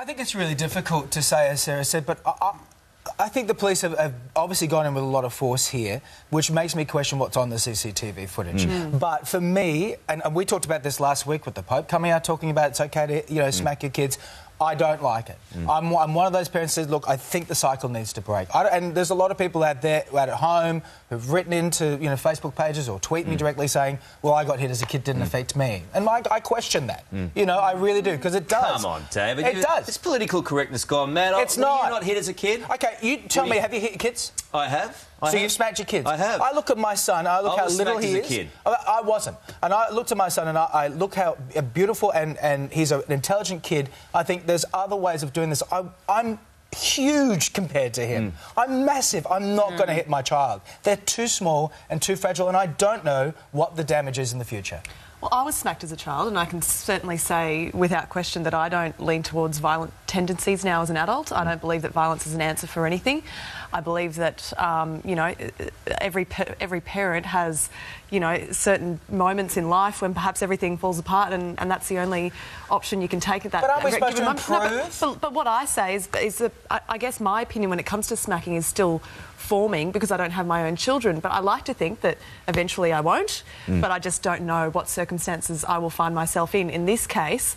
I think it's really difficult to say, as Sarah said, but I think the police have obviously gone in with a lot of force here, which makes me question what's on the CCTV footage. But for me, and we talked about this last week with the Pope coming out talking about it's okay to, smack your kids. I don't like it. I'm one of those parents who says, look, I think the cycle needs to break. And there's a lot of people out there, out at home, who've written into Facebook pages or tweet me directly saying, well, I got hit as a kid, didn't affect me. And I question that. I really do, because it does. Come on, David. It does. It's political correctness gone mad. It's not. Were you not hit as a kid? OK, you tell me, have you hit your kids? I have. So you've smacked your kids? I have. I look at my son, I look how little he is. As a kid. I wasn't. And I looked at my son and I look how beautiful and he's an intelligent kid. I think there's other ways of doing this. I'm huge compared to him. I'm massive. I'm not going to hit my child. They're too small and too fragile, and I don't know what the damage is in the future. Well, I was smacked as a child, and I can certainly say without question that I don't lean towards violent tendencies now as an adult. I don't believe that violence is an answer for anything. I believe that, every parent has, certain moments in life when perhaps everything falls apart, and that's the only option you can take at that. But aren't we supposed to improve? No, but what I say is that I guess my opinion when it comes to smacking is still forming because I don't have my own children, but I like to think that eventually I won't, but I just don't know what circumstances I will find myself in. In this case,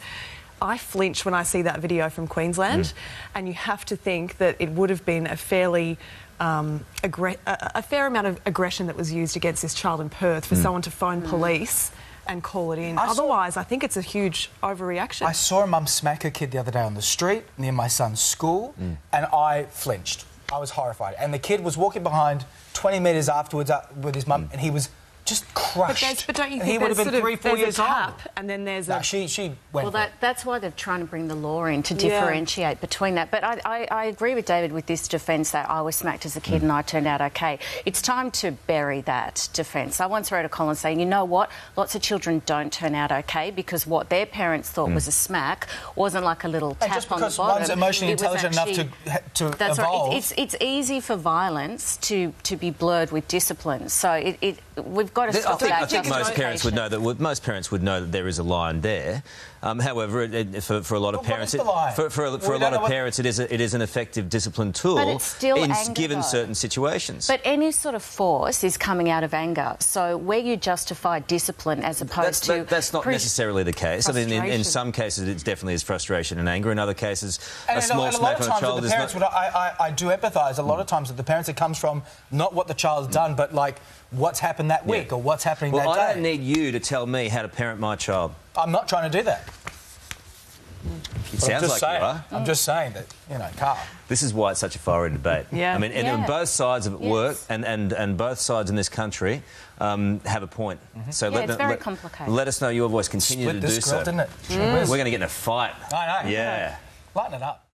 I flinch when I see that video from Queensland, and you have to think that it would have been a fairly a fair amount of aggression that was used against this child in Perth for someone to phone police and call it in. Otherwise, I think it's a huge overreaction. I saw a mum smack her kid the other day on the street near my son's school, and I flinched. I was horrified. And the kid was walking behind 20 metres afterwards with his mum, and he was just crushed. But don't you think he would have been 3-4 years old? And then there's no, she went. Well, that's why they're trying to bring the law in to differentiate between that. But I agree with David with this defence that I was smacked as a kid and I turned out okay. It's time to bury that defence. I once wrote a column saying, you know what, lots of children don't turn out okay because what their parents thought was a smack wasn't like a little tap just on the because bottom. one's emotionally intelligent enough to that's evolve. Right. It's easy for violence to be blurred with discipline. So we've got to stop that. I think most parents would know that. Most parents would know that there is a line there. However, for a lot of parents, for a lot of parents, it is an effective discipline tool but it's still in anger, given though. Certain situations. But any sort of force is coming out of anger. So where you justify discipline as opposed to that's not necessarily the case. I mean, in some cases, it definitely is frustration and anger. In other cases, a small smack on a child is not. I do empathise. A lot of times with the parents, it comes from not what the child's done, but like what's happened that week or what's happening that day. Well, I don't need you to tell me how to parent my child. I'm not trying to do that. It sounds like you are. I'm just saying that, Karl. This is why it's such a fiery debate. Yeah. I mean, and both sides of it work, and both sides in this country have a point. So it's very complicated. Let us know your voice. Continue to do so. Didn't it? We're going to get in a fight. I know. Yeah. Lighten it up.